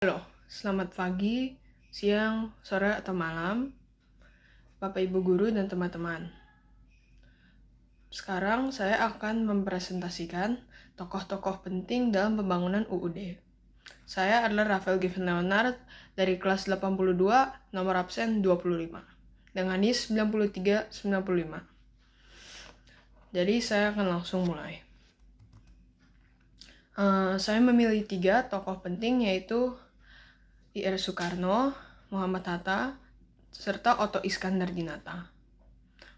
Halo, selamat pagi, siang, sore, atau malam, Bapak Ibu Guru dan teman-teman. Sekarang saya akan mempresentasikan tokoh-tokoh penting dalam pembangunan UUD. Saya adalah Rafael Given Leonard dari kelas 82, nomor absen 25, dengan NIS 9395. Jadi saya akan langsung mulai. Saya memilih 3 tokoh penting, yaitu Ir Soekarno, Muhammad Hatta, serta Otto Iskandar-Dinata.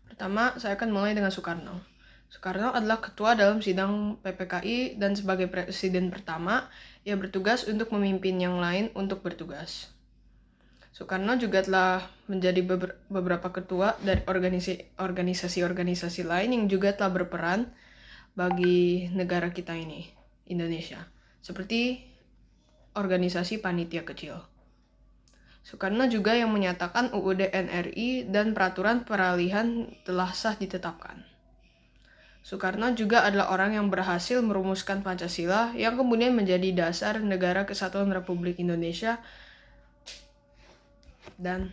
Pertama, saya akan mulai dengan Soekarno. Soekarno adalah ketua dalam sidang PPKI dan sebagai presiden pertama, ia bertugas untuk memimpin yang lain untuk bertugas. Soekarno juga telah menjadi beberapa ketua dari organisasi-organisasi lain yang juga telah berperan bagi negara kita ini, Indonesia, seperti organisasi panitia kecil. Soekarno juga yang menyatakan UUD NRI dan peraturan peralihan telah sah ditetapkan. Soekarno juga adalah orang yang berhasil merumuskan Pancasila yang kemudian menjadi dasar Negara Kesatuan Republik Indonesia dan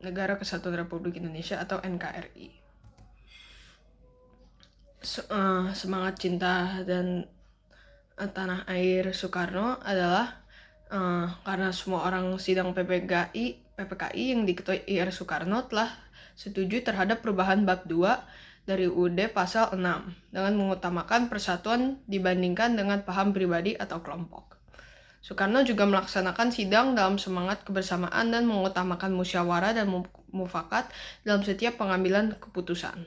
Negara Kesatuan Republik Indonesia atau NKRI. Semangat cinta dan tanah air Soekarno adalah karena semua orang sidang PPKI yang diketuai Ir Soekarno telah setuju terhadap perubahan bab 2 dari UUD pasal 6 dengan mengutamakan persatuan dibandingkan dengan paham pribadi atau kelompok. Soekarno juga melaksanakan sidang dalam semangat kebersamaan dan mengutamakan musyawarah dan mufakat dalam setiap pengambilan keputusan.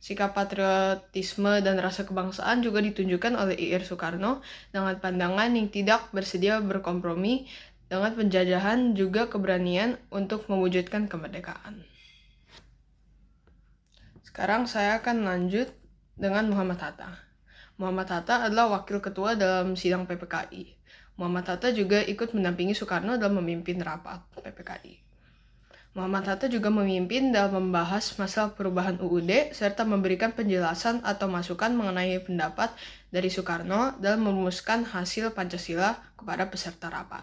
Sikap patriotisme dan rasa kebangsaan juga ditunjukkan oleh Ir Soekarno dengan pandangan yang tidak bersedia berkompromi dengan penjajahan, juga keberanian untuk mewujudkan kemerdekaan. Sekarang saya akan lanjut dengan Muhammad Hatta. Muhammad Hatta adalah wakil ketua dalam sidang PPKI. Muhammad Hatta juga ikut mendampingi Soekarno dalam memimpin rapat PPKI. Muhammad Hatta juga memimpin dalam membahas masalah perubahan UUD serta memberikan penjelasan atau masukan mengenai pendapat dari Soekarno dalam merumuskan hasil Pancasila kepada peserta rapat.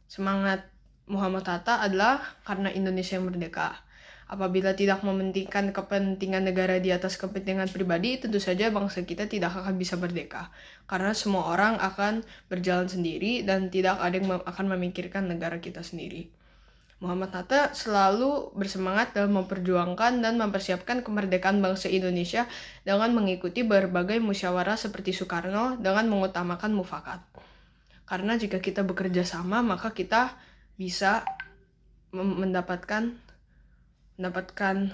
Semangat Muhammad Hatta adalah karena Indonesia merdeka. Apabila tidak mementingkan kepentingan negara di atas kepentingan pribadi, tentu saja bangsa kita tidak akan bisa merdeka. Karena semua orang akan berjalan sendiri dan tidak ada yang akan memikirkan negara kita sendiri. Muhammad Hatta selalu bersemangat dalam memperjuangkan dan mempersiapkan kemerdekaan bangsa Indonesia dengan mengikuti berbagai musyawarah seperti Soekarno dengan mengutamakan mufakat. Karena jika kita bekerja sama, maka kita bisa mendapatkan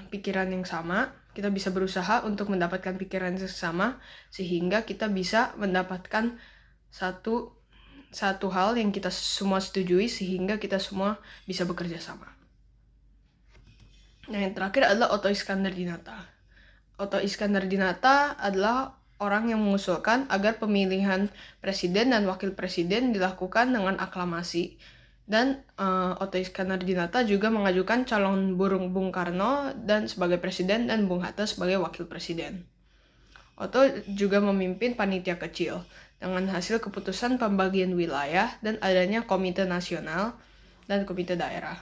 pikiran yang sama, kita bisa berusaha untuk mendapatkan pikiran yang sama, sehingga kita bisa mendapatkan satu hal yang kita semua setujui, sehingga kita semua bisa bekerja sama. Nah, yang terakhir adalah Otto Iskandar-Dinata. Otto Iskandar-Dinata adalah orang yang mengusulkan agar pemilihan presiden dan wakil presiden dilakukan dengan aklamasi. Dan Otto Iskandar-Dinata juga mengajukan calon Bung Karno dan sebagai presiden dan Bung Hatta sebagai wakil presiden. Otto juga memimpin panitia kecil dengan hasil keputusan pembagian wilayah dan adanya komite nasional dan komite daerah.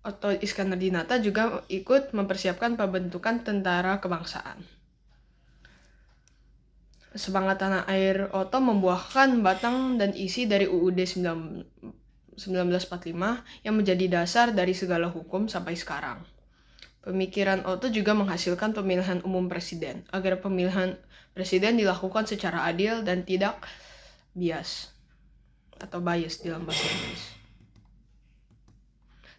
Otto Iskandar-Dinata juga ikut mempersiapkan pembentukan tentara kebangsaan. Semangat tanah air Otto membuahkan batang dan isi dari UUD 1945 yang menjadi dasar dari segala hukum sampai sekarang. Pemikiran Otto juga menghasilkan pemilihan umum presiden, agar pemilihan presiden dilakukan secara adil dan tidak bias atau bias dalam bahasa Inggris.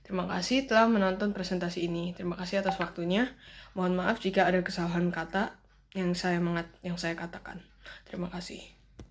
Terima kasih telah menonton presentasi ini. Terima kasih atas waktunya. Mohon maaf jika ada kesalahan kata yang saya katakan. Terima kasih.